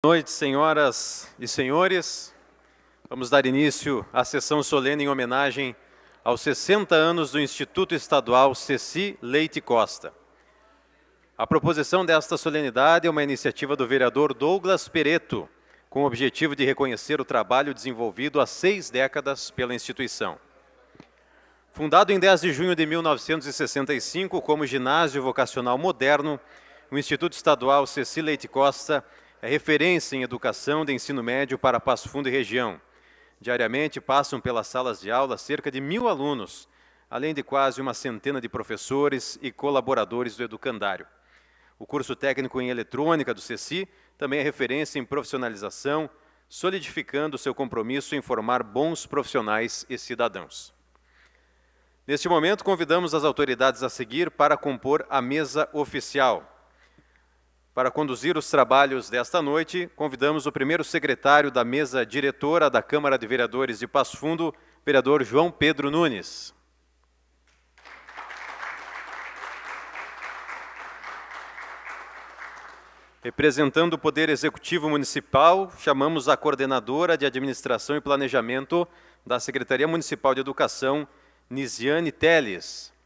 Boa noite, senhoras e senhores. Vamos dar início à sessão solene em homenagem aos 60 anos do Instituto Estadual Ceci Leite Costa. A proposição desta solenidade é uma iniciativa do vereador Douglas Peretto, com o objetivo de reconhecer o trabalho desenvolvido há 6 décadas pela instituição. Fundado em 10 de junho de 1965 como ginásio vocacional moderno, o Instituto Estadual Ceci Leite Costa é referência em educação de ensino médio para Passo Fundo e região. Diariamente passam pelas salas de aula cerca de 1.000 alunos, além de quase uma centena de professores e colaboradores do educandário. O curso técnico em eletrônica do Ceci também é referência em profissionalização, solidificando seu compromisso em formar bons profissionais e cidadãos. Neste momento, convidamos as autoridades a seguir para compor a mesa oficial. Para conduzir os trabalhos desta noite, convidamos o primeiro secretário da mesa diretora da Câmara de Vereadores de Passo Fundo, vereador João Pedro Nunes. Representando o Poder Executivo Municipal, chamamos a coordenadora de Administração e Planejamento da Secretaria Municipal de Educação, Nisiane Teles.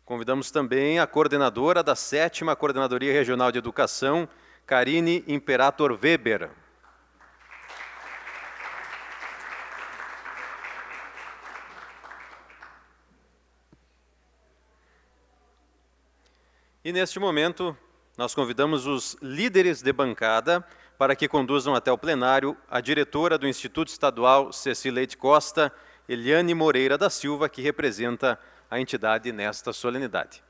Convidamos também a coordenadora da 7ª Coordenadoria Regional de Educação, Karine Imperator Weber. E neste momento, nós convidamos os líderes de bancada para que conduzam até o plenário a diretora do Instituto Estadual Ceci Leite Costa, Eliane Moreira da Silva, que representa a entidade nesta solenidade.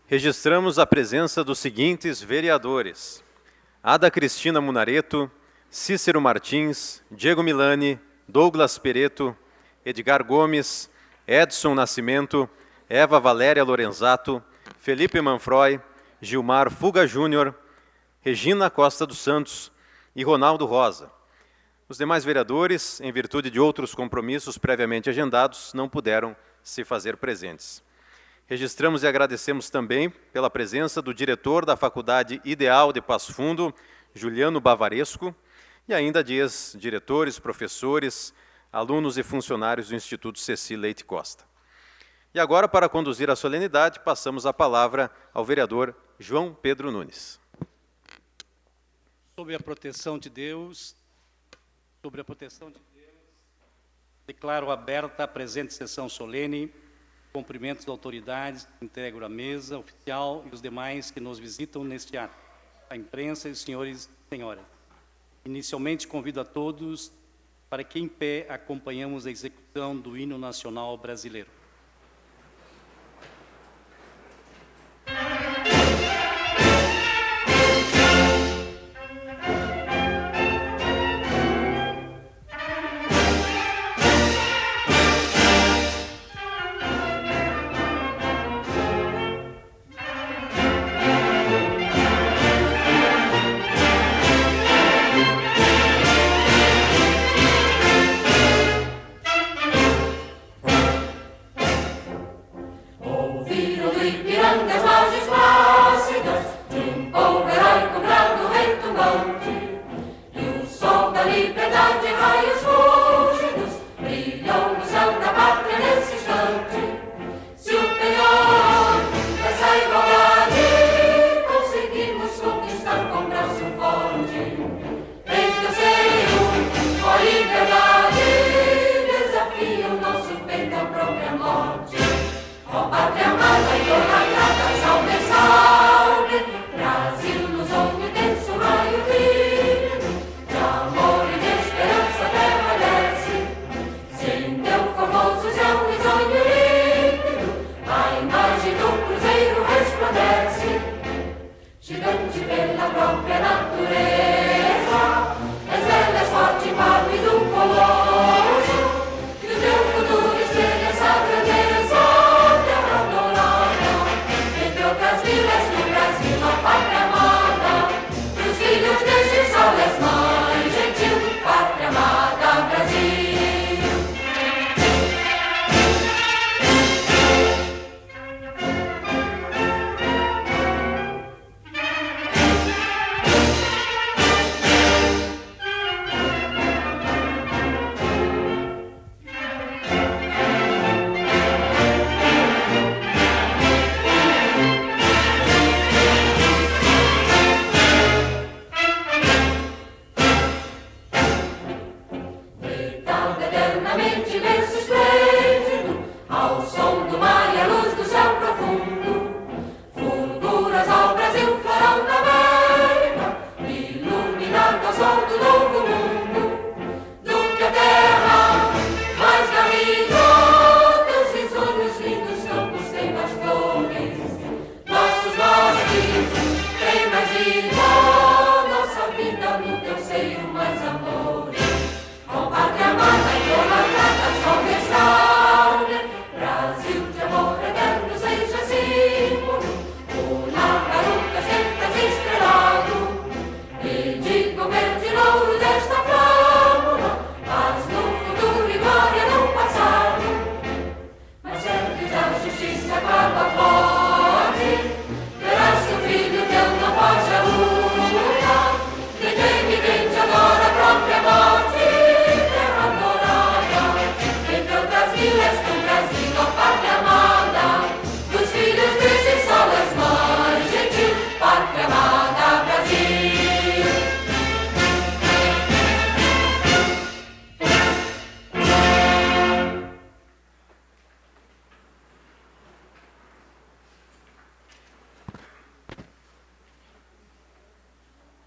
Registramos a presença dos seguintes vereadores: Ada Cristina Munareto, Cícero Martins, Diego Milani, Douglas Peretto, Edgar Gomes, Edson Nascimento, Eva Valéria Lorenzato, Felipe Manfroy, Gilmar Fuga Júnior, Regina Costa dos Santos e Ronaldo Rosa. Os demais vereadores, em virtude de outros compromissos previamente agendados, não puderam se fazer presentes. Registramos e agradecemos também pela presença do diretor da Faculdade Ideal de Passo Fundo, Juliano Bavaresco, e ainda de ex-diretores, professores, alunos e funcionários do Instituto Ceci Leite Costa. E agora, para conduzir a solenidade, passamos a palavra ao vereador João Pedro Nunes. Sob a proteção de Deus, declaro aberta a presente sessão solene. Cumprimentos das autoridades, integro a mesa oficial e os demais que nos visitam neste ato, a imprensa e os senhores e senhoras. Inicialmente, convido a todos para que em pé acompanhamos a execução do hino nacional brasileiro.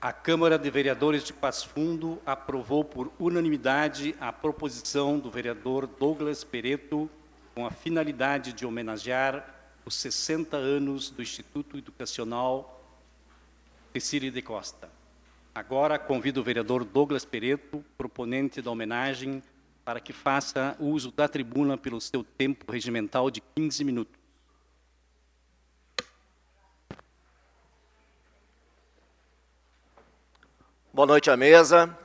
A Câmara de Vereadores de Passo Fundo aprovou por unanimidade a proposição do vereador Douglas Peretto com a finalidade de homenagear os 60 anos do Instituto Educacional Cecília de Costa. Agora convido o vereador Douglas Peretto, proponente da homenagem, para que faça uso da tribuna pelo seu tempo regimental de 15 minutos. Boa noite à mesa.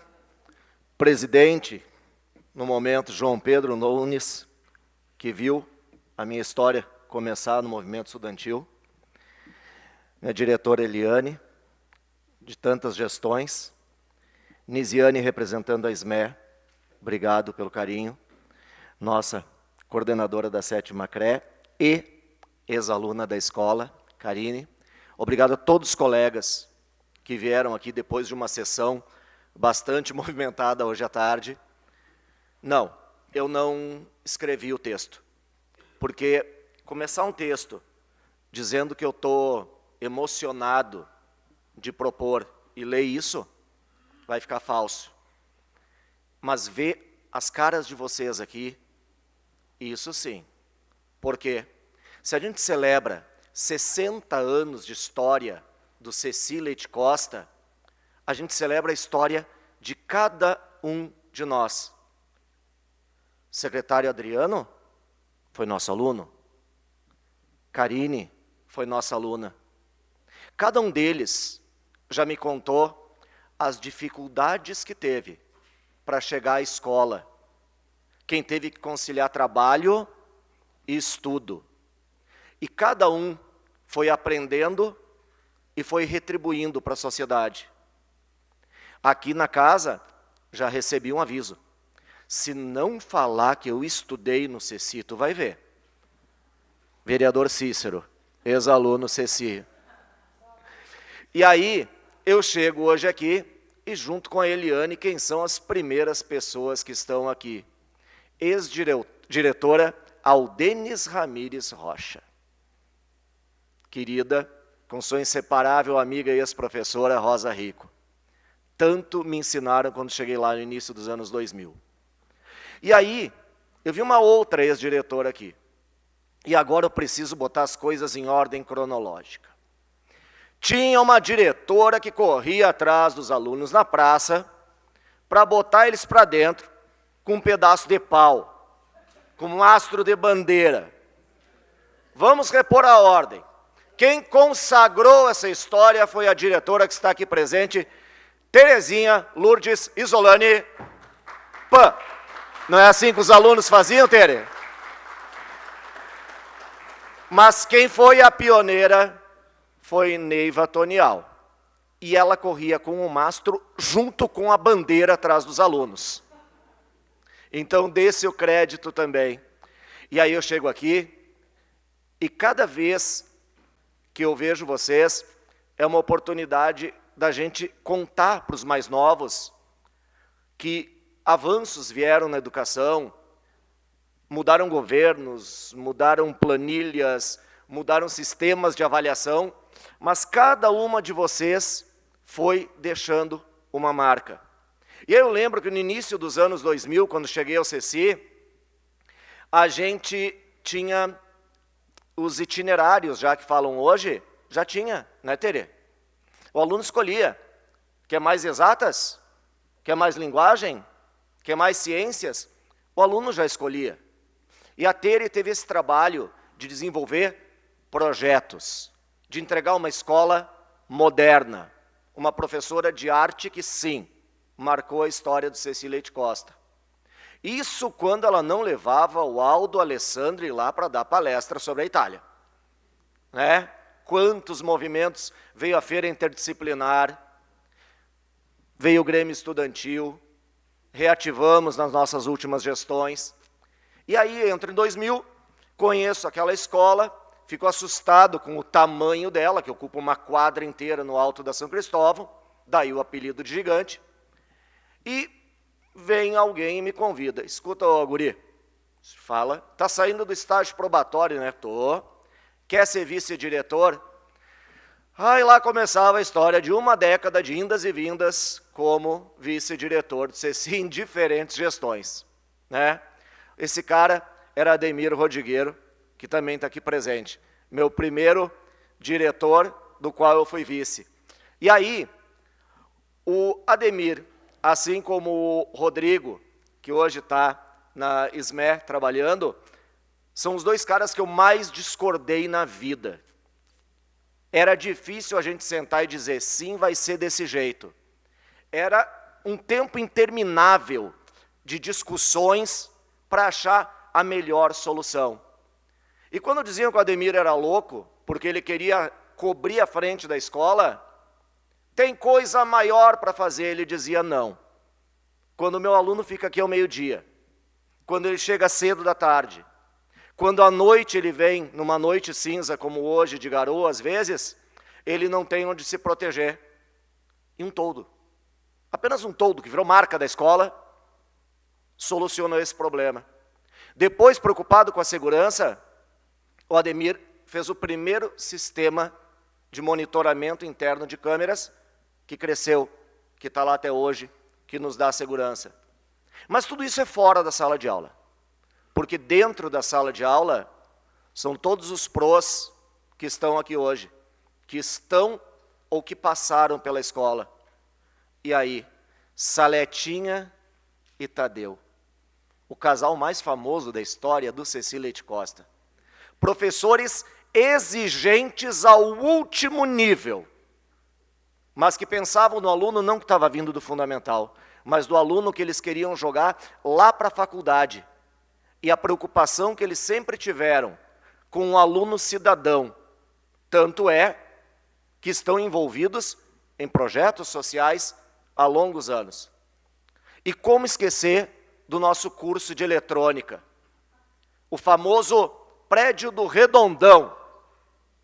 Presidente, no momento, João Pedro Nunes, que viu a minha história começar no movimento estudantil. Minha diretora Eliane, de tantas gestões. Nisiane, representando a SME, obrigado pelo carinho. Nossa coordenadora da 7ª CRE e ex-aluna da escola, Karine. Obrigado a todos os colegas que vieram aqui depois de uma sessão bastante movimentada hoje à tarde. Não, eu não escrevi o texto, porque começar um texto dizendo que eu estou emocionado de propor e ler isso, vai ficar falso. Mas ver as caras de vocês aqui, isso sim. Por quê? Se a gente celebra 60 anos de história do Ceci Leite Costa, a gente celebra a história de cada um de nós. Secretário Adriano foi nosso aluno. Karine foi nossa aluna. Cada um deles já me contou as dificuldades que teve para chegar à escola. Quem teve que conciliar trabalho e estudo. E cada um foi aprendendo e foi retribuindo para a sociedade. Aqui na casa, já recebi um aviso. Se não falar que eu estudei no Ceci, tu vai ver. Vereador Cícero, ex-aluno Ceci. E aí, eu chego hoje aqui, e junto com a Eliane, quem são as primeiras pessoas que estão aqui? Ex-diretora Aldenis Ramires Rocha. Querida, com sua inseparável amiga e ex-professora Rosa Rico. Tanto me ensinaram quando cheguei lá no início dos anos 2000. E aí, eu vi uma outra ex-diretora aqui. E agora eu preciso botar as coisas em ordem cronológica. Tinha uma diretora que corria atrás dos alunos na praça para botar eles para dentro com um pedaço de pau, com um mastro de bandeira. Vamos repor a ordem. Quem consagrou essa história foi a diretora que está aqui presente, Terezinha Lourdes Isolani. Pã! Não é assim que os alunos faziam, Tere? Mas quem foi a pioneira foi Neiva Tonial. E ela corria com o mastro junto com a bandeira atrás dos alunos. Então, dê-se o crédito também. E aí eu chego aqui, e cada vez que eu vejo vocês, é uma oportunidade da gente contar para os mais novos que avanços vieram na educação, mudaram governos, mudaram planilhas, mudaram sistemas de avaliação, mas cada uma de vocês foi deixando uma marca. E eu lembro que no início dos anos 2000, quando cheguei ao Ceci, a gente tinha os itinerários, já que falam hoje, já tinha, né, Tere? O aluno escolhia, quer mais exatas? Quer mais linguagem? Quer mais ciências? O aluno já escolhia. E a Tere teve esse trabalho de desenvolver projetos, de entregar uma escola moderna, uma professora de arte que, sim, marcou a história do Ceci Leite Costa. Isso quando ela não levava o Aldo Alessandri lá para dar palestra sobre a Itália. Né? Quantos movimentos, veio a feira interdisciplinar, veio o Grêmio Estudantil, reativamos nas nossas últimas gestões. E aí, entro em 2000, conheço aquela escola, fico assustado com o tamanho dela, que ocupa uma quadra inteira no alto da São Cristóvão, daí o apelido de gigante. E vem alguém e me convida. Escuta, ô guri, fala, tá saindo do estágio probatório, né? Tô. Quer ser vice-diretor? Aí lá começava a história de uma década de indas e vindas como vice-diretor do Ceci em diferentes gestões. Né? Esse cara era Ademir Rodrigueiro, que também está aqui presente. Meu primeiro diretor, do qual eu fui vice. E aí, o Ademir, assim como o Rodrigo, que hoje está na SME trabalhando, são os dois caras que eu mais discordei na vida. Era difícil a gente sentar e dizer, sim, vai ser desse jeito. Era um tempo interminável de discussões para achar a melhor solução. E quando diziam que o Ademir era louco, porque ele queria cobrir a frente da escola, tem coisa maior para fazer, ele dizia não. Quando o meu aluno fica aqui ao meio-dia, quando ele chega cedo da tarde, quando à noite ele vem, numa noite cinza como hoje, de garoa às vezes, ele não tem onde se proteger. E um toldo, apenas um toldo, que virou marca da escola, solucionou esse problema. Depois, preocupado com a segurança, o Ademir fez o primeiro sistema de monitoramento interno de câmeras, que cresceu, que está lá até hoje, que nos dá segurança. Mas tudo isso é fora da sala de aula. Porque dentro da sala de aula são todos os prós que estão aqui hoje, que estão ou que passaram pela escola. E aí, Saletinha e Tadeu, o casal mais famoso da história do Ceci Leite Costa. Professores exigentes ao último nível, mas que pensavam no aluno não que estava vindo do fundamental, mas do aluno que eles queriam jogar lá para a faculdade. E a preocupação que eles sempre tiveram com o aluno cidadão, tanto é que estão envolvidos em projetos sociais há longos anos. E como esquecer do nosso curso de eletrônica? O famoso prédio do Redondão.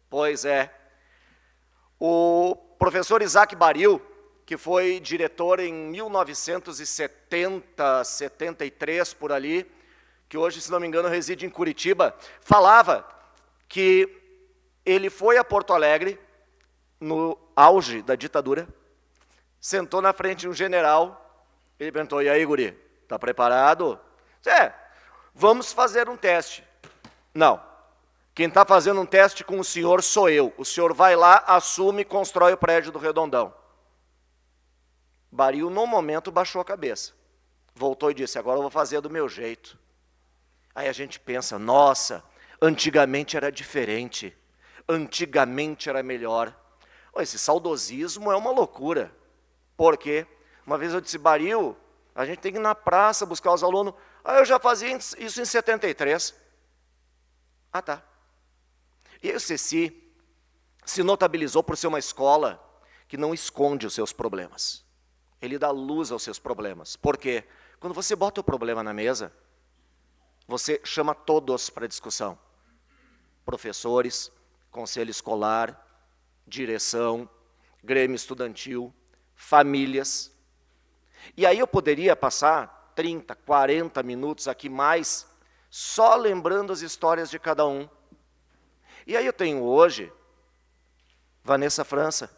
Pois é. O professor Isaac Baril, que foi diretor em 1970, 73, por ali, que hoje, se não me engano, reside em Curitiba, falava que ele foi a Porto Alegre, no auge da ditadura, sentou na frente de um general, ele perguntou, e aí, guri, está preparado? Vamos fazer um teste. Não, quem está fazendo um teste com o senhor sou eu. O senhor vai lá, assume e constrói o prédio do Redondão. Baril, no momento, baixou a cabeça. Voltou e disse, agora eu vou fazer do meu jeito. Aí a gente pensa, nossa, antigamente era diferente. Antigamente era melhor. Esse saudosismo é uma loucura. Por quê? Uma vez eu disse, Baril, a gente tem que ir na praça buscar os alunos. Eu já fazia isso em 73. Ah, tá. E aí o Ceci se notabilizou por ser uma escola que não esconde os seus problemas. Ele dá luz aos seus problemas. Por quê? Quando você bota o problema na mesa, você chama todos para discussão. Professores, conselho escolar, direção, grêmio estudantil, famílias. E aí eu poderia passar 30, 40 minutos aqui mais, só lembrando as histórias de cada um. E aí eu tenho hoje Vanessa França,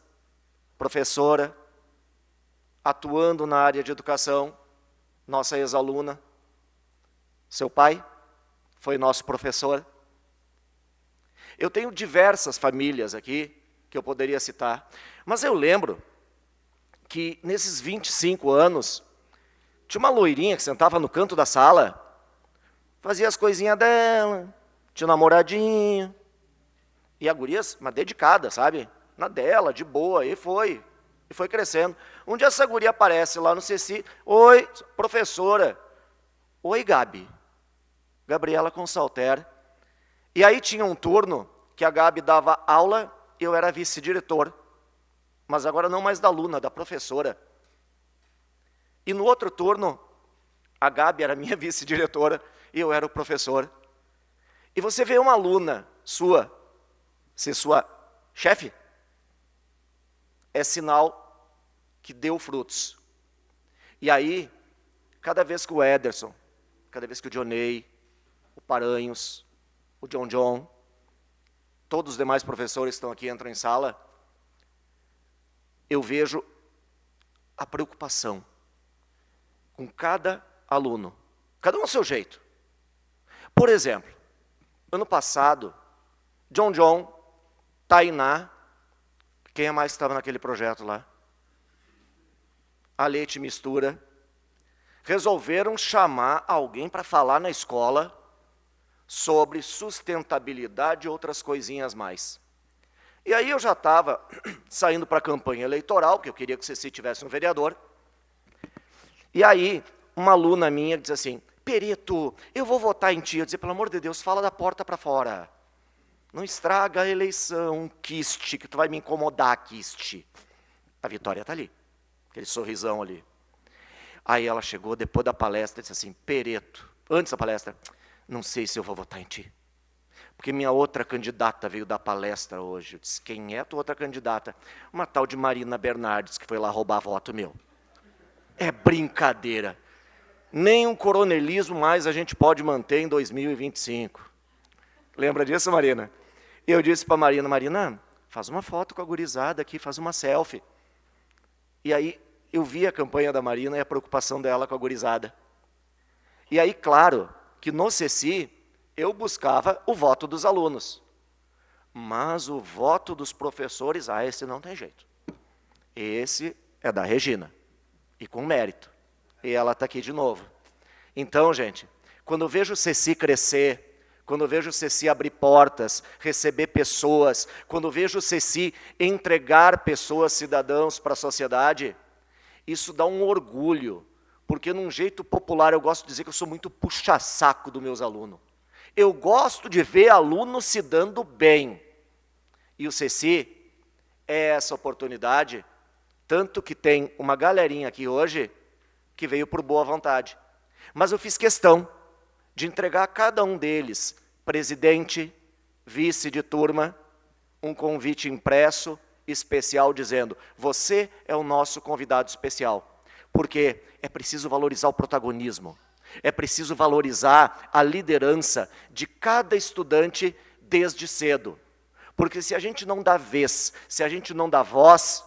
professora, atuando na área de educação, nossa ex-aluna. Seu pai foi nosso professor. Eu tenho diversas famílias aqui que eu poderia citar, mas eu lembro que nesses 25 anos, tinha uma loirinha que sentava no canto da sala, fazia as coisinhas dela, tinha um namoradinho, e a guria, uma dedicada, sabe? Na dela, de boa, e foi crescendo. Um dia essa guria aparece lá no Ceci, oi, professora, oi, Gabi, Gabriela Consalter. E aí tinha um turno que a Gabi dava aula, eu era vice-diretor, mas agora não mais da aluna, da professora. E no outro turno, a Gabi era minha vice-diretora e eu era o professor. E você vê uma aluna sua, ser sua chefe, é sinal que deu frutos. E aí, cada vez que o Ederson, cada vez que o Dionei, o Paranhos, o John, todos os demais professores que estão aqui, entram em sala, eu vejo a preocupação com cada aluno, cada um ao seu jeito. Por exemplo, ano passado, John, Tainá, quem é mais que estava naquele projeto lá? A Leite Mistura, resolveram chamar alguém para falar na escola sobre sustentabilidade e outras coisinhas mais. E aí eu já estava saindo para a campanha eleitoral, porque eu queria que o Ceci tivesse um vereador. E aí, uma aluna minha disse assim, Perito, eu vou votar em ti. Eu disse, pelo amor de Deus, fala da porta para fora. Não estraga a eleição, quiste, que tu vai me incomodar, quiste. A Vitória está ali, aquele sorrisão ali. Aí ela chegou, depois da palestra, e disse assim, Pereto, antes da palestra, não sei se eu vou votar em ti. Porque minha outra candidata veio dar palestra hoje. Eu disse, quem é a tua outra candidata? Uma tal de Marina Bernardes, que foi lá roubar voto meu. É brincadeira. Nem um coronelismo mais a gente pode manter em 2025. Lembra disso, Marina? Eu disse para a Marina, Marina, faz uma foto com a gurizada aqui, faz uma selfie. E aí eu vi a campanha da Marina e a preocupação dela com a gurizada. E aí, claro, que no CECI eu buscava o voto dos alunos. Mas o voto dos professores, esse não tem jeito. Esse é da Regina. E com mérito. E ela está aqui de novo. Então, gente, quando eu vejo o CECI crescer, quando eu vejo o CECI abrir portas, receber pessoas, quando eu vejo o CECI entregar pessoas, cidadãos para a sociedade, isso dá um orgulho, porque num jeito popular eu gosto de dizer que eu sou muito puxa-saco dos meus alunos. Eu gosto de ver alunos se dando bem. E o CECI é essa oportunidade, tanto que tem uma galerinha aqui hoje que veio por boa vontade. Mas eu fiz questão de entregar a cada um deles, presidente, vice de turma, um convite impresso, especial, dizendo: você é o nosso convidado especial. Porque é preciso valorizar o protagonismo, é preciso valorizar a liderança de cada estudante desde cedo. Porque se a gente não dá vez, se a gente não dá voz,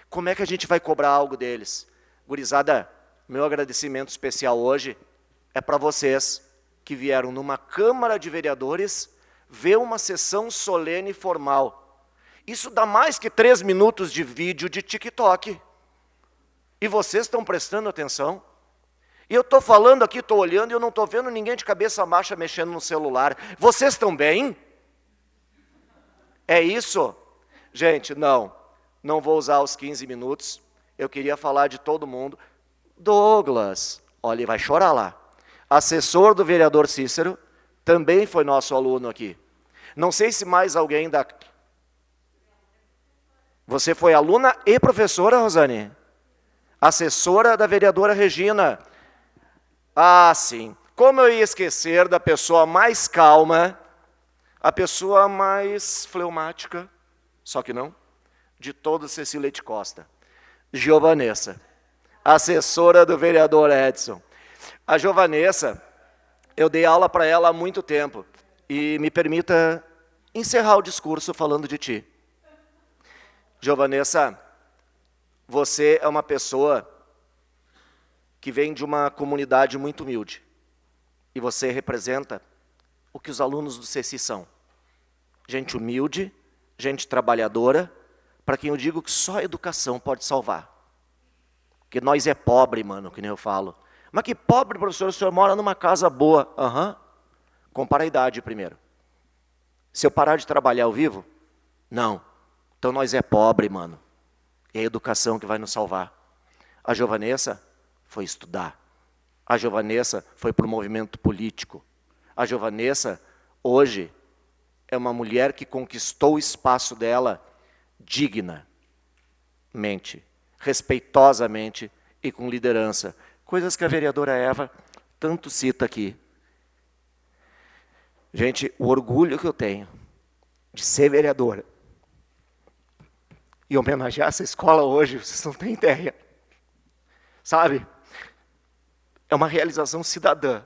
como é que a gente vai cobrar algo deles? Gurizada, meu agradecimento especial hoje é para vocês que vieram numa Câmara de Vereadores ver uma sessão solene e formal. Isso dá mais que 3 minutos de vídeo de TikTok. E vocês estão prestando atenção? E eu estou falando aqui, estou olhando e eu não estou vendo ninguém de cabeça baixa mexendo no celular. Vocês estão bem? É isso? Gente, não vou usar os 15 minutos. Eu queria falar de todo mundo. Douglas, olha, ele vai chorar lá. Assessor do vereador Cícero, também foi nosso aluno aqui. Não sei se mais alguém da... Você foi aluna e professora, Rosane? Assessora da vereadora Regina. Sim. Como eu ia esquecer da pessoa mais calma, a pessoa mais fleumática, só que não, de todo Ceci Leite Costa. Giovanessa, assessora do vereador Edson. A Giovanessa, eu dei aula para ela há muito tempo. E me permita encerrar o discurso falando de ti. Giovanessa, você é uma pessoa que vem de uma comunidade muito humilde. E você representa o que os alunos do CECI são. Gente humilde, gente trabalhadora, para quem eu digo que só a educação pode salvar. Porque nós é pobre, mano, que nem eu falo. Mas que pobre, professor, o senhor mora numa casa boa. Compara a idade primeiro. Se eu parar de trabalhar ao vivo? Não. Então nós é pobre, mano. É a educação que vai nos salvar. A Giovanessa foi estudar. A Giovanessa foi para o movimento político. A Giovanessa, hoje, é uma mulher que conquistou o espaço dela dignamente, respeitosamente e com liderança. Coisas que a vereadora Eva tanto cita aqui. Gente, o orgulho que eu tenho de ser vereadora e homenagear essa escola hoje, vocês não têm ideia. Sabe? É uma realização cidadã.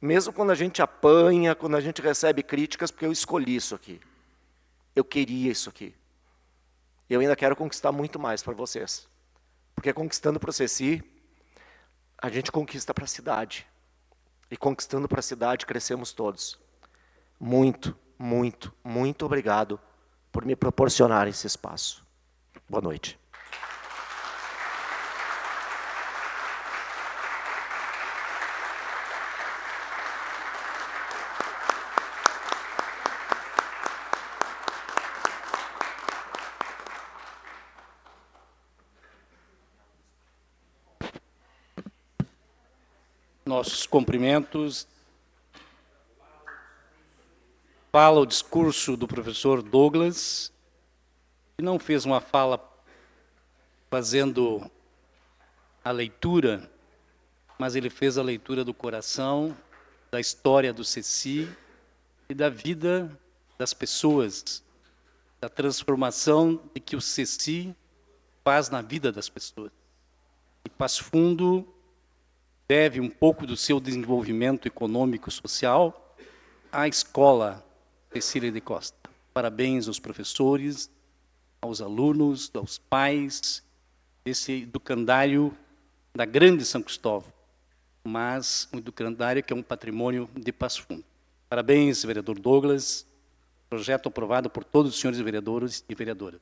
Mesmo quando a gente apanha, quando a gente recebe críticas, porque eu escolhi isso aqui. Eu queria isso aqui. Eu ainda quero conquistar muito mais para vocês. Porque conquistando para o CECI, a gente conquista para a cidade. E conquistando para a cidade, crescemos todos. Muito, muito, muito obrigado por me proporcionar esse espaço. Boa noite. Nossos cumprimentos. Fala o discurso do professor Douglas, que não fez uma fala fazendo a leitura, mas ele fez a leitura do coração, da história do CECI e da vida das pessoas, da transformação de que o CECI faz na vida das pessoas. E Passo Fundo deve um pouco do seu desenvolvimento econômico e social à escola Ceci Leite Costa. Parabéns aos professores, aos alunos, aos pais, desse educandário da grande São Cristóvão. mas um educandário que é um patrimônio de Passo Fundo. Parabéns, vereador Douglas. Projeto aprovado por todos os senhores vereadores e vereadoras.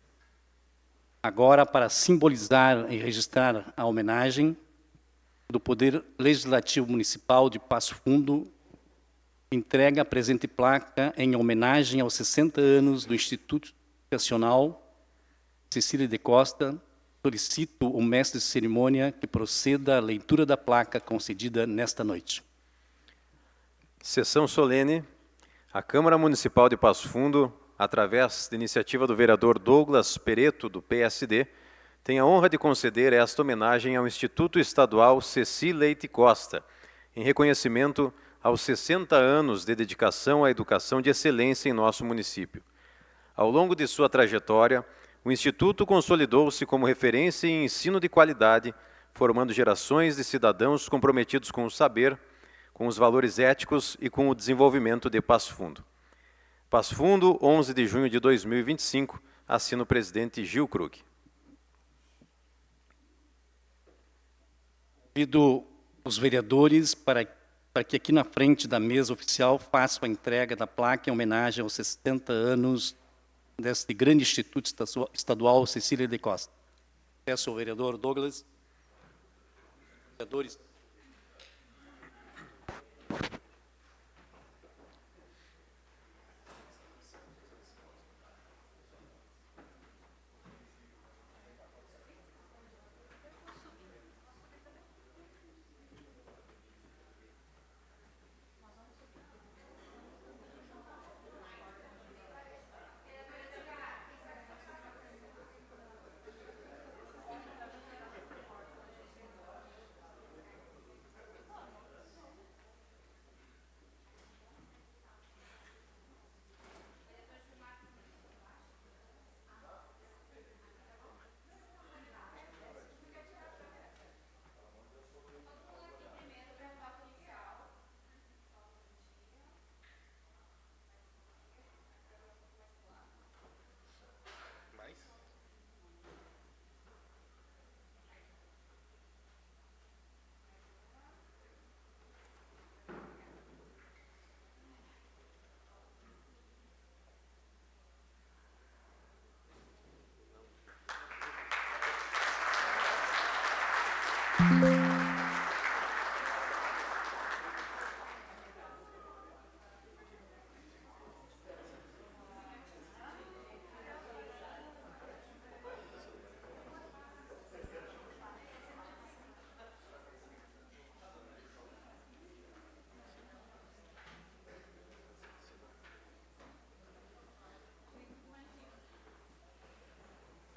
Agora, para simbolizar e registrar a homenagem do Poder Legislativo Municipal de Passo Fundo, entrega a presente placa em homenagem aos 60 anos do Instituto Educacional Cecília de Costa. Solicito o mestre de cerimônia que proceda à leitura da placa concedida nesta noite. Sessão solene. A Câmara Municipal de Passo Fundo, através da iniciativa do vereador Douglas Pereto, do PSD, tem a honra de conceder esta homenagem ao Instituto Estadual Ceci Leite Costa, em reconhecimento aos 60 anos de dedicação à educação de excelência em nosso município. Ao longo de sua trajetória, o Instituto consolidou-se como referência em ensino de qualidade, formando gerações de cidadãos comprometidos com o saber, com os valores éticos e com o desenvolvimento de Passo Fundo. Passo Fundo, 11 de junho de 2025, assina o presidente Gil Krug. Convido os vereadores para que aqui na frente da mesa oficial façam a entrega da placa em homenagem aos 60 anos deste grande Instituto Estadual Cecília de Costa. Peço ao vereador Douglas. Vereadores.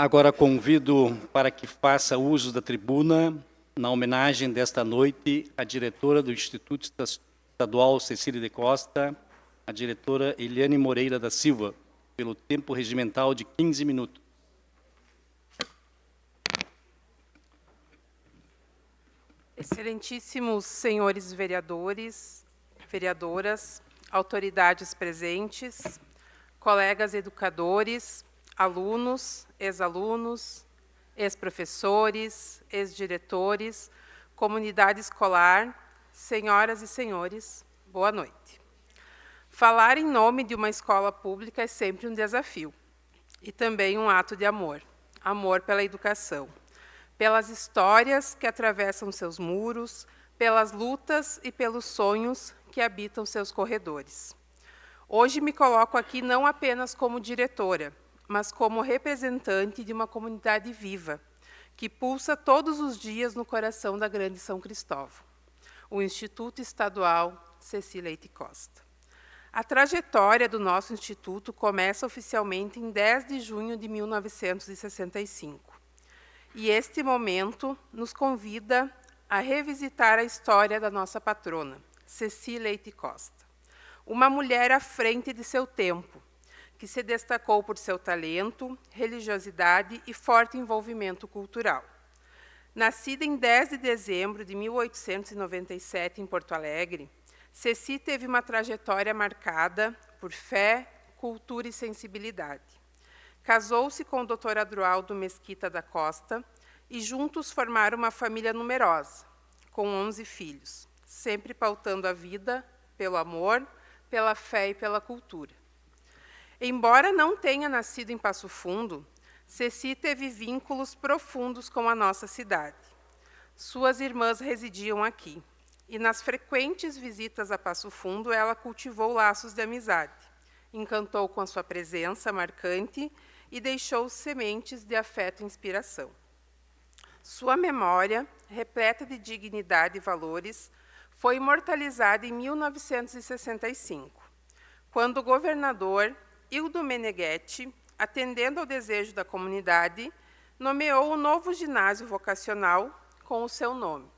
Agora convido para que faça uso da tribuna, na homenagem desta noite, a diretora do Instituto Estadual Cecília de Costa, a diretora Eliane Moreira da Silva, pelo tempo regimental de 15 minutos. Excelentíssimos senhores vereadores, vereadoras, autoridades presentes, colegas educadores, alunos, ex-alunos, ex-professores, ex-diretores, comunidade escolar, senhoras e senhores, boa noite. Falar em nome de uma escola pública é sempre um desafio e também um ato de amor, amor pela educação, pelas histórias que atravessam seus muros, pelas lutas e pelos sonhos que habitam seus corredores. Hoje me coloco aqui não apenas como diretora, mas como representante de uma comunidade viva, que pulsa todos os dias no coração da Grande São Cristóvão, o Instituto Estadual Ceci Leite Costa. A trajetória do nosso instituto começa oficialmente em 10 de junho de 1965. E este momento nos convida a revisitar a história da nossa patrona, Ceci Leite Costa, uma mulher à frente de seu tempo, que se destacou por seu talento, religiosidade e forte envolvimento cultural. Nascida em 10 de dezembro de 1897 em Porto Alegre, Ceci teve uma trajetória marcada por fé, cultura e sensibilidade. Casou-se com o Dr. Adroaldo Mesquita da Costa e juntos formaram uma família numerosa, com 11 filhos, sempre pautando a vida pelo amor, pela fé e pela cultura. Embora não tenha nascido em Passo Fundo, Ceci teve vínculos profundos com a nossa cidade. Suas irmãs residiam aqui, e nas frequentes visitas a Passo Fundo, ela cultivou laços de amizade, encantou com a sua presença marcante e deixou sementes de afeto e inspiração. Sua memória, repleta de dignidade e valores, foi imortalizada em 1965, quando o governador Ildo Meneghetti, atendendo ao desejo da comunidade, nomeou o novo ginásio vocacional com o seu nome.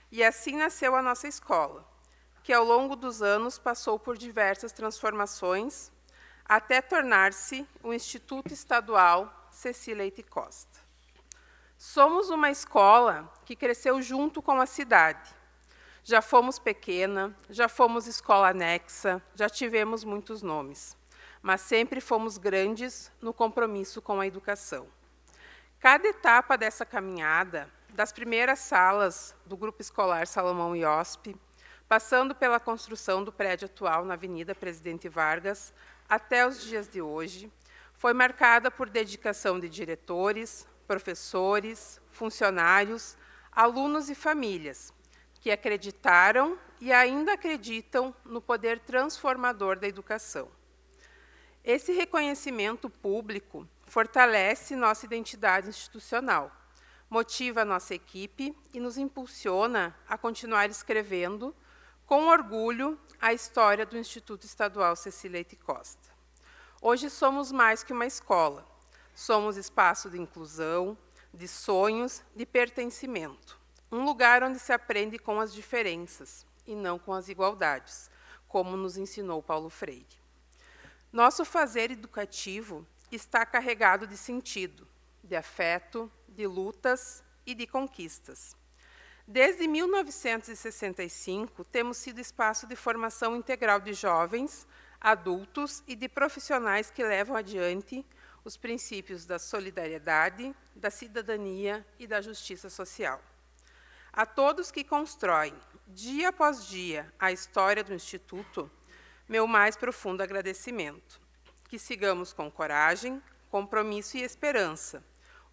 E assim nasceu a nossa escola, que ao longo dos anos passou por diversas transformações, até tornar-se o Instituto Estadual Ceci Leite Costa. Somos uma escola que cresceu junto com a cidade. Já fomos pequena, já fomos escola anexa, já tivemos muitos nomes, mas sempre fomos grandes no compromisso com a educação. Cada etapa dessa caminhada, das primeiras salas do Grupo Escolar Salomão Iospe, passando pela construção do prédio atual na Avenida Presidente Vargas, até os dias de hoje, foi marcada por dedicação de diretores, professores, funcionários, alunos e famílias, que acreditaram e ainda acreditam no poder transformador da educação. Esse reconhecimento público fortalece nossa identidade institucional, motiva a nossa equipe e nos impulsiona a continuar escrevendo, com orgulho, a história do Instituto Estadual Ceci Leite Costa. Hoje somos mais que uma escola. Somos espaço de inclusão, de sonhos, de pertencimento. Um lugar onde se aprende com as diferenças e não com as igualdades, como nos ensinou Paulo Freire. Nosso fazer educativo está carregado de sentido, de afeto, de lutas e de conquistas. Desde 1965, temos sido espaço de formação integral de jovens, adultos e de profissionais que levam adiante os princípios da solidariedade, da cidadania e da justiça social. A todos que constroem, dia após dia, a história do Instituto, meu mais profundo agradecimento. Que sigamos com coragem, compromisso e esperança,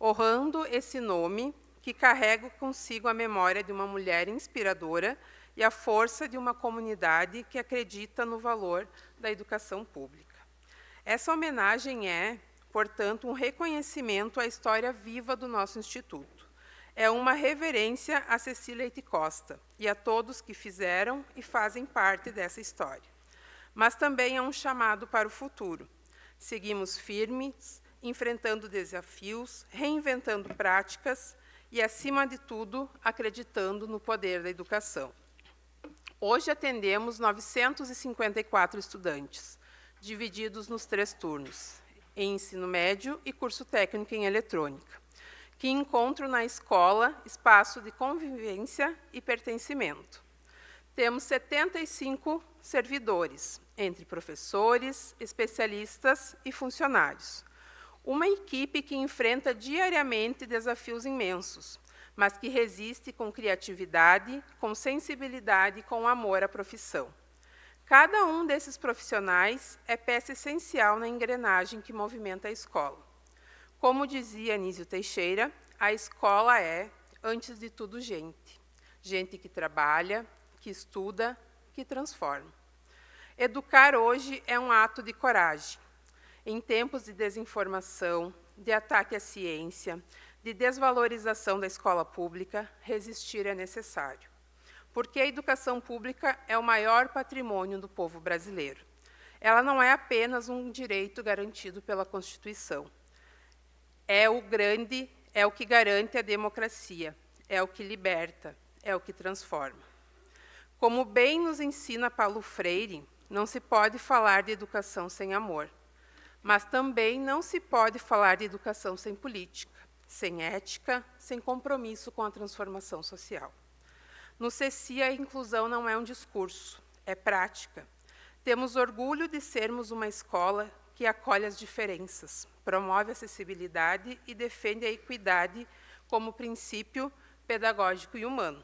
honrando esse nome que carrega consigo a memória de uma mulher inspiradora e a força de uma comunidade que acredita no valor da educação pública. Essa homenagem é, portanto, um reconhecimento à história viva do nosso Instituto. É uma reverência a Ceci Leite Costa e a todos que fizeram e fazem parte dessa história. Mas também é um chamado para o futuro. Seguimos firmes, enfrentando desafios, reinventando práticas e, acima de tudo, acreditando no poder da educação. Hoje atendemos 954 estudantes, divididos nos 3 turnos, em ensino médio e curso técnico em eletrônica, que encontram na escola espaço de convivência e pertencimento. Temos 75 servidores, entre professores, especialistas e funcionários. Uma equipe que enfrenta diariamente desafios imensos, mas que resiste com criatividade, com sensibilidade e com amor à profissão. Cada um desses profissionais é peça essencial na engrenagem que movimenta a escola. Como dizia Anísio Teixeira, a escola é, antes de tudo, gente. Gente que trabalha, que estuda, que transforma. Educar hoje é um ato de coragem. Em tempos de desinformação, de ataque à ciência, de desvalorização da escola pública, resistir é necessário. Porque a educação pública é o maior patrimônio do povo brasileiro. Ela não é apenas um direito garantido pela Constituição. É o que garante a democracia, é o que liberta, é o que transforma. Como bem nos ensina Paulo Freire, não se pode falar de educação sem amor, mas também não se pode falar de educação sem política, sem ética, sem compromisso com a transformação social. No Ceci, a inclusão não é um discurso, é prática. Temos orgulho de sermos uma escola que acolhe as diferenças, promove a acessibilidade e defende a equidade como princípio pedagógico e humano.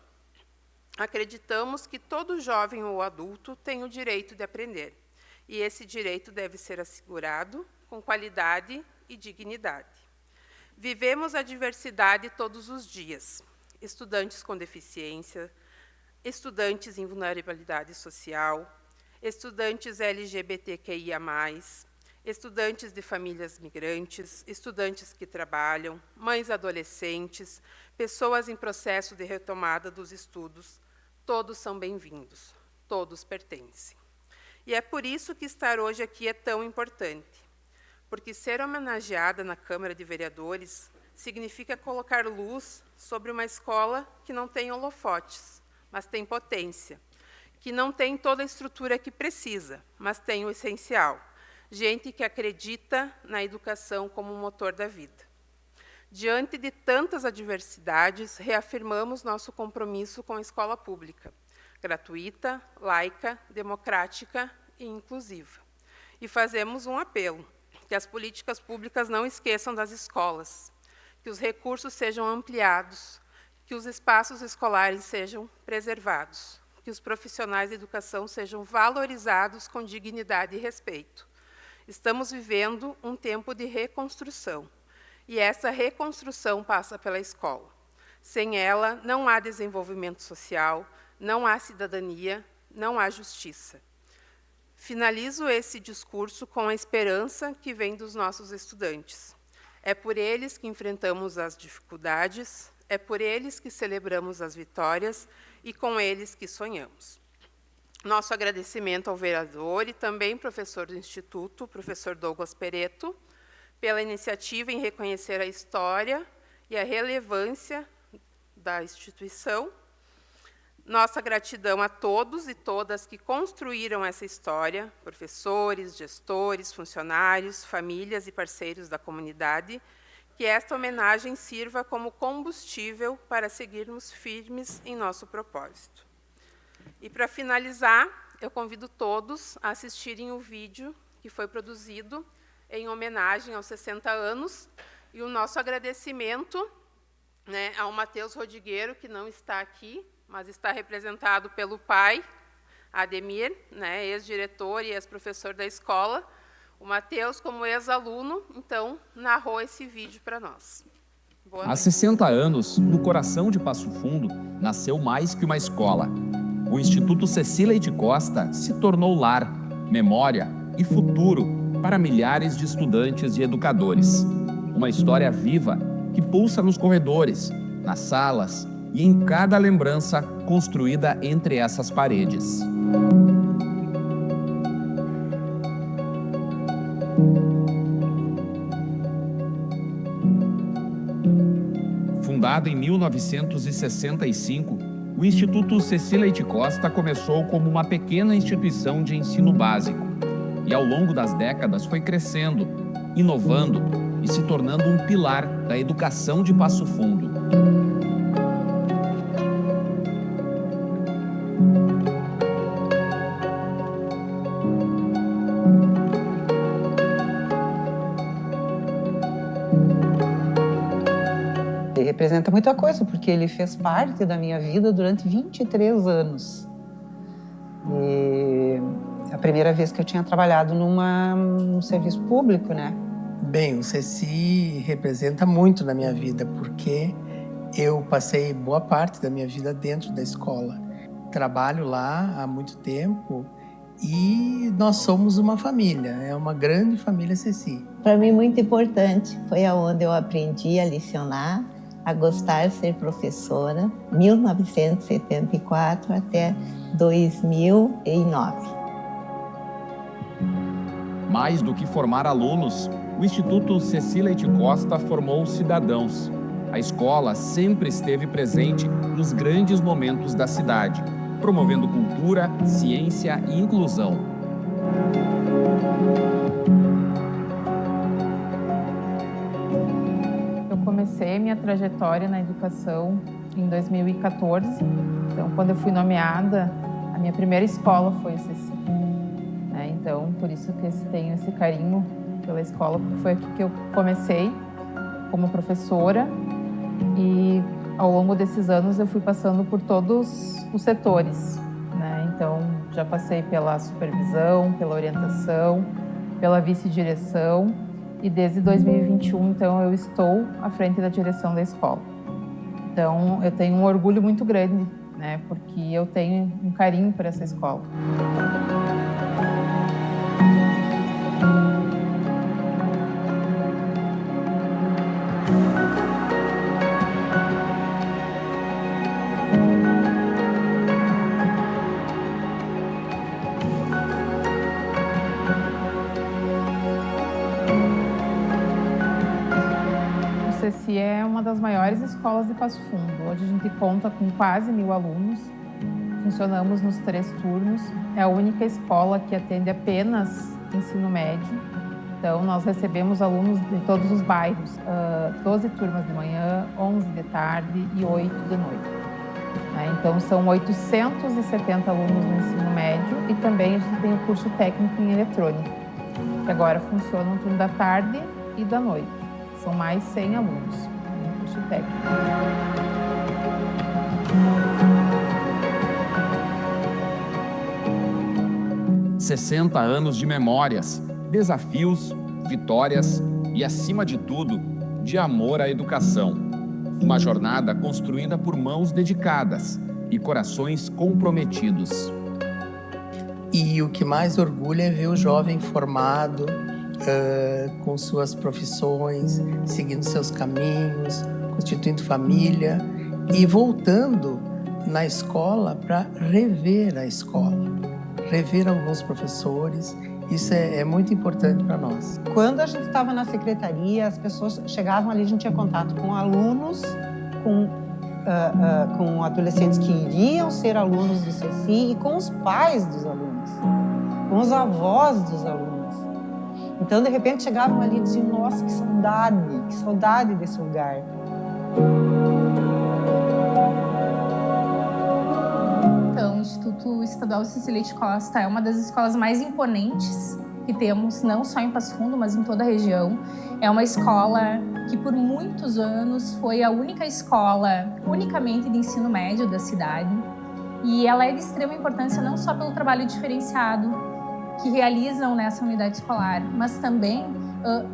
Acreditamos que todo jovem ou adulto tem o direito de aprender, e esse direito deve ser assegurado com qualidade e dignidade. Vivemos a diversidade todos os dias. Estudantes com deficiência, estudantes em vulnerabilidade social, estudantes LGBTQIA+, estudantes de famílias migrantes, estudantes que trabalham, mães adolescentes, pessoas em processo de retomada dos estudos, todos são bem-vindos, todos pertencem. E é por isso que estar hoje aqui é tão importante, porque ser homenageada na Câmara de Vereadores significa colocar luz sobre uma escola que não tem holofotes, mas tem potência, que não tem toda a estrutura que precisa, mas tem o essencial, gente que acredita na educação como motor da vida. Diante de tantas adversidades, reafirmamos nosso compromisso com a escola pública, gratuita, laica, democrática e inclusiva. E fazemos um apelo, que as políticas públicas não esqueçam das escolas, que os recursos sejam ampliados, que os espaços escolares sejam preservados, que os profissionais de educação sejam valorizados com dignidade e respeito. Estamos vivendo um tempo de reconstrução, e essa reconstrução passa pela escola. Sem ela, não há desenvolvimento social, não há cidadania, não há justiça. Finalizo esse discurso com a esperança que vem dos nossos estudantes. É por eles que enfrentamos as dificuldades, é por eles que celebramos as vitórias e com eles que sonhamos. Nosso agradecimento ao vereador e também professor do Instituto, professor Douglas Peretto, pela iniciativa em reconhecer a história e a relevância da instituição. Nossa gratidão a todos e todas que construíram essa história, professores, gestores, funcionários, famílias e parceiros da comunidade, que esta homenagem sirva como combustível para seguirmos firmes em nosso propósito. E, para finalizar, eu convido todos a assistirem o vídeo que foi produzido em homenagem aos 60 anos, e o nosso agradecimento, né, ao Matheus Rodrigueiro, que não está aqui, mas está representado pelo pai, Ademir, né, ex-diretor e ex-professor da escola. O Matheus, como ex-aluno, então, narrou esse vídeo para nós. Boa noite. Há 60 anos, no coração de Passo Fundo, nasceu mais que uma escola. O Instituto Ceci Leite Costa se tornou lar, memória e futuro para milhares de estudantes e educadores. Uma história viva que pulsa nos corredores, nas salas e em cada lembrança construída entre essas paredes. Fundado em 1965, o Instituto Ceci Leite Costa começou como uma pequena instituição de ensino básico e, ao longo das décadas, foi crescendo, inovando e se tornando um pilar da educação de Passo Fundo. Ele representa muita coisa, porque ele fez parte da minha vida durante 23 anos. E a primeira vez que eu tinha trabalhado num serviço público, né? Bem, o Ceci representa muito na minha vida, porque eu passei boa parte da minha vida dentro da escola. Trabalho lá há muito tempo e nós somos uma família, é uma grande família Ceci. Para mim, muito importante, foi aonde eu aprendi a lecionar, a gostar de ser professora, 1974 até 2009. Mais do que formar alunos, o Instituto Ceci Leite Costa formou cidadãos. A escola sempre esteve presente nos grandes momentos da cidade, promovendo cultura, ciência e inclusão. Eu comecei minha trajetória na educação em 2014. Então, quando eu fui nomeada, a minha primeira escola foi o Ceci. Então, por isso que tenho esse carinho pela escola, porque foi aqui que eu comecei como professora. E ao longo desses anos eu fui passando por todos os setores, né? Então, já passei pela supervisão, pela orientação, pela vice-direção e desde 2021, então, eu estou à frente da direção da escola. Então, eu tenho um orgulho muito grande, né? Porque eu tenho um carinho por essa escola. O CECI é uma das maiores escolas de Passo Fundo. Hoje a gente conta com quase 1.000 alunos. Funcionamos nos 3 turnos. É a única escola que atende apenas ensino médio. Então, nós recebemos alunos de todos os bairros. 12 turmas de manhã, 11 de tarde e 8 de noite. Então, são 870 alunos no ensino médio e também a gente tem o curso técnico em eletrônica, que agora funciona no turno da tarde e da noite. São mais 100 alunos no curso técnico. 60 anos de memórias, desafios, vitórias e, acima de tudo, de amor à educação. Uma jornada construída por mãos dedicadas e corações comprometidos. E o que mais orgulha é ver o jovem formado, com suas profissões, seguindo seus caminhos, constituindo família e voltando na escola para rever a escola, rever alguns professores. Isso é muito importante para nós. Quando a gente estava na secretaria, as pessoas chegavam ali, a gente tinha contato com alunos, com adolescentes que iriam ser alunos do CECI e com os pais dos alunos, com os avós dos alunos. Então, de repente, chegavam ali e diziam, nossa, que saudade desse lugar. Então, o Instituto Estadual CECI Leite Costa é uma das escolas mais imponentes que temos, não só em Passo Fundo, mas em toda a região. É uma escola que, por muitos anos, foi a única escola unicamente de ensino médio da cidade. E ela é de extrema importância não só pelo trabalho diferenciado que realizam nessa unidade escolar, mas também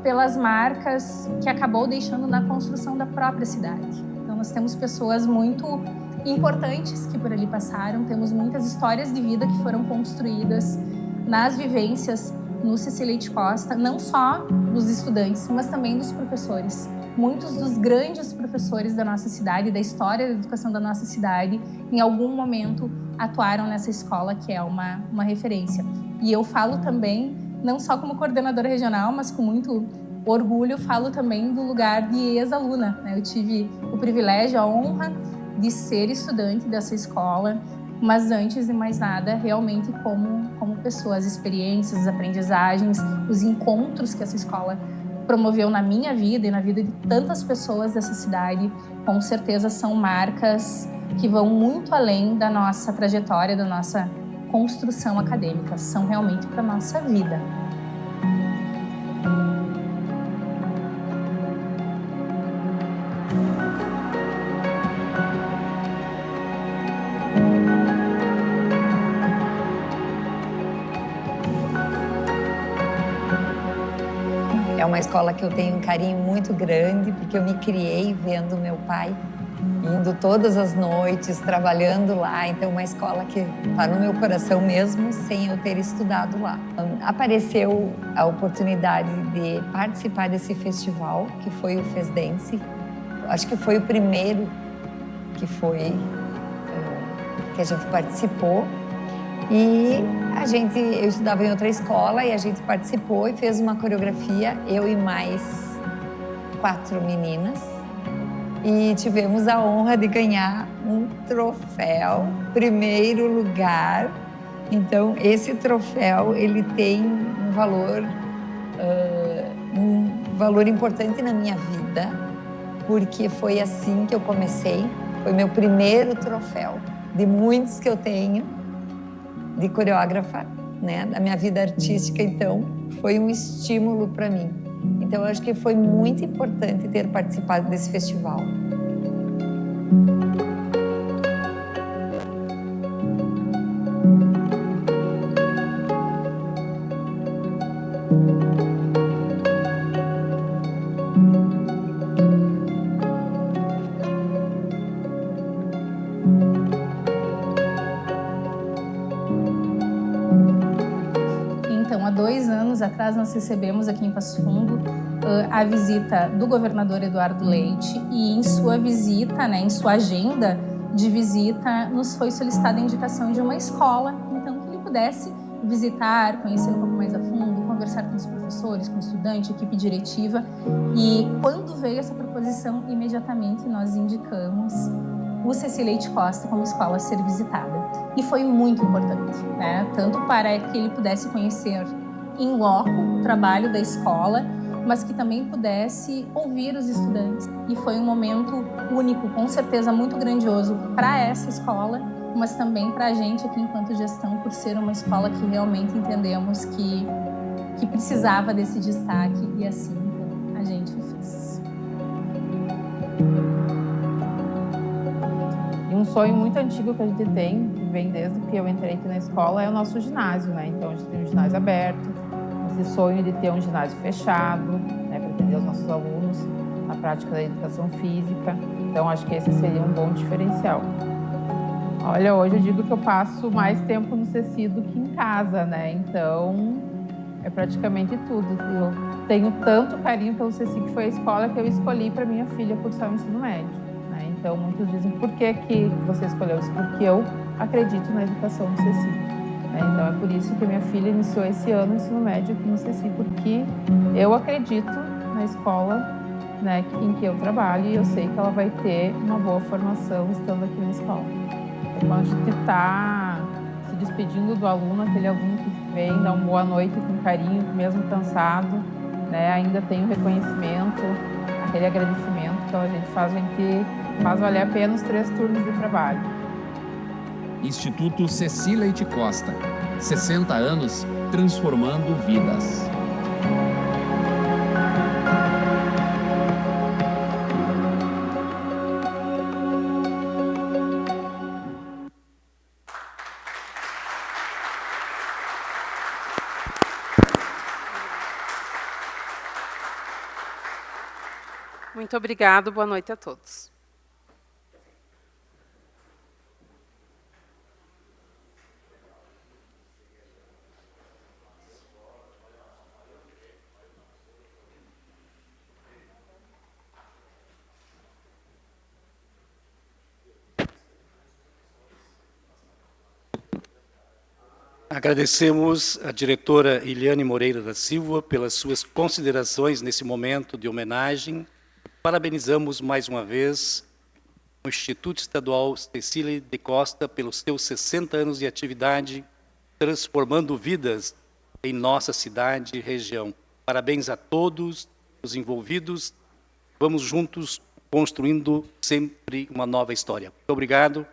pelas marcas que acabou deixando na construção da própria cidade. Então, nós temos pessoas muito importantes que por ali passaram, temos muitas histórias de vida que foram construídas nas vivências no CECI Leite Costa, não só dos estudantes, mas também dos professores. Muitos dos grandes professores da nossa cidade, da história da educação da nossa cidade, em algum momento atuaram nessa escola, que é uma referência. E eu falo também, não só como coordenadora regional, mas com muito orgulho, falo também do lugar de ex-aluna. Eu tive o privilégio, a honra de ser estudante dessa escola, mas antes de mais nada, realmente como pessoa, as experiências, as aprendizagens, os encontros que essa escola promoveu na minha vida e na vida de tantas pessoas dessa cidade, com certeza são marcas que vão muito além da nossa trajetória, da nossa construção acadêmica, são realmente para a nossa vida. É uma escola que eu tenho um carinho muito grande, porque eu me criei vendo meu pai indo todas as noites, trabalhando lá. Então, uma escola que está no meu coração mesmo, sem eu ter estudado lá. Apareceu a oportunidade de participar desse festival, que foi o FESDENSE. Acho que foi o primeiro que a gente participou. E eu estudava em outra escola e a gente participou e fez uma coreografia, eu e mais 4 meninas. E tivemos a honra de ganhar um troféu, primeiro lugar. Então, esse troféu, ele tem um valor importante na minha vida, porque foi assim que eu comecei. Foi meu primeiro troféu, de muitos que eu tenho, de coreógrafa, né, da minha vida artística. Então, foi um estímulo para mim. Então, eu acho que foi muito importante ter participado desse festival. Então, há 2 anos atrás, nós recebemos aqui em Passo Fundo a visita do governador Eduardo Leite e em sua visita, em sua agenda de visita, nos foi solicitada a indicação de uma escola, então que ele pudesse visitar, conhecer um pouco mais a fundo, conversar com os professores, com o estudante, equipe diretiva. E quando veio essa proposição, imediatamente nós indicamos o Ceci Leite Costa como escola a ser visitada. E foi muito importante, tanto para que ele pudesse conhecer em loco o trabalho da escola, mas que também pudesse ouvir os estudantes. E foi um momento único, com certeza muito grandioso para essa escola, mas também para a gente aqui enquanto gestão, por ser uma escola que realmente entendemos que precisava desse destaque, e assim a gente o fez. E um sonho muito antigo que a gente tem, que vem desde que eu entrei aqui na escola, é o nosso ginásio, Então a gente tem um ginásio aberto, esse sonho de ter um ginásio fechado, para atender os nossos alunos na prática da educação física. Então acho que esse seria um bom diferencial. Olha, hoje eu digo que eu passo mais tempo no Ceci do que em casa, Então é praticamente tudo. Eu tenho tanto carinho pelo Ceci, que foi a escola que eu escolhi para minha filha cursar o ensino médio. Então, muitos dizem, por que você escolheu isso? Porque eu acredito na educação do Ceci. Então, é por isso que minha filha iniciou esse ano o ensino médio aqui no Ceci, porque eu acredito na escola em que eu trabalho e eu sei que ela vai ter uma boa formação estando aqui na escola. Então, quando a gente está se despedindo do aluno, aquele aluno que vem, dá uma boa noite com carinho, mesmo cansado, ainda tem o reconhecimento, aquele agradecimento, então a gente faz valer a pena os 3 turnos de trabalho. Instituto Ceci Leite Costa. 60 anos transformando vidas. Muito obrigado, boa noite a todos. Agradecemos a diretora Iliane Moreira da Silva pelas suas considerações nesse momento de homenagem. Parabenizamos mais uma vez o Instituto Estadual Ceci Leite Costa pelos seus 60 anos de atividade, transformando vidas em nossa cidade e região. Parabéns a todos os envolvidos. Vamos juntos construindo sempre uma nova história. Muito obrigado.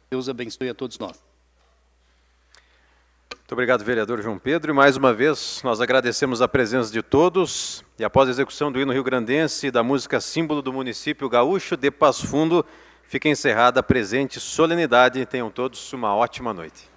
Deus abençoe a todos nós. Muito obrigado, vereador João Pedro. E mais uma vez, nós agradecemos a presença de todos. E após a execução do hino rio-grandense e da música símbolo do município gaúcho de Passo Fundo, fica encerrada a presente solenidade. Tenham todos uma ótima noite.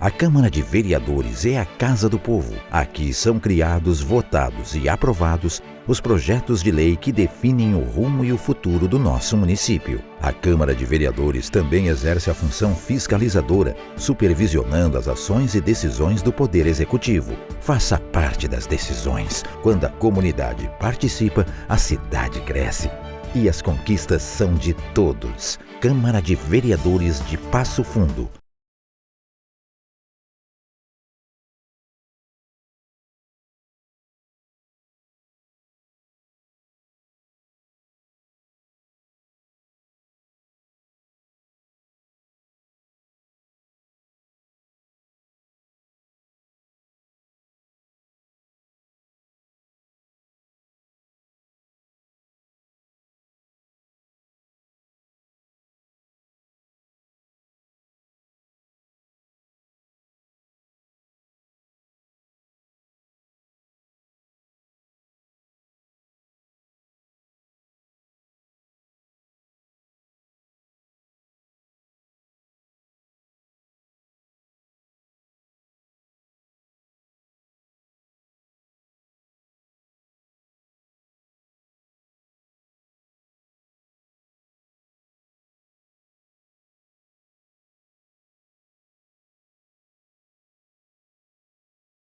A Câmara de Vereadores é a Casa do Povo. Aqui são criados, votados e aprovados os projetos de lei que definem o rumo e o futuro do nosso município. A Câmara de Vereadores também exerce a função fiscalizadora, supervisionando as ações e decisões do Poder Executivo. Faça parte das decisões. Quando a comunidade participa, a cidade cresce. E as conquistas são de todos. Câmara de Vereadores de Passo Fundo.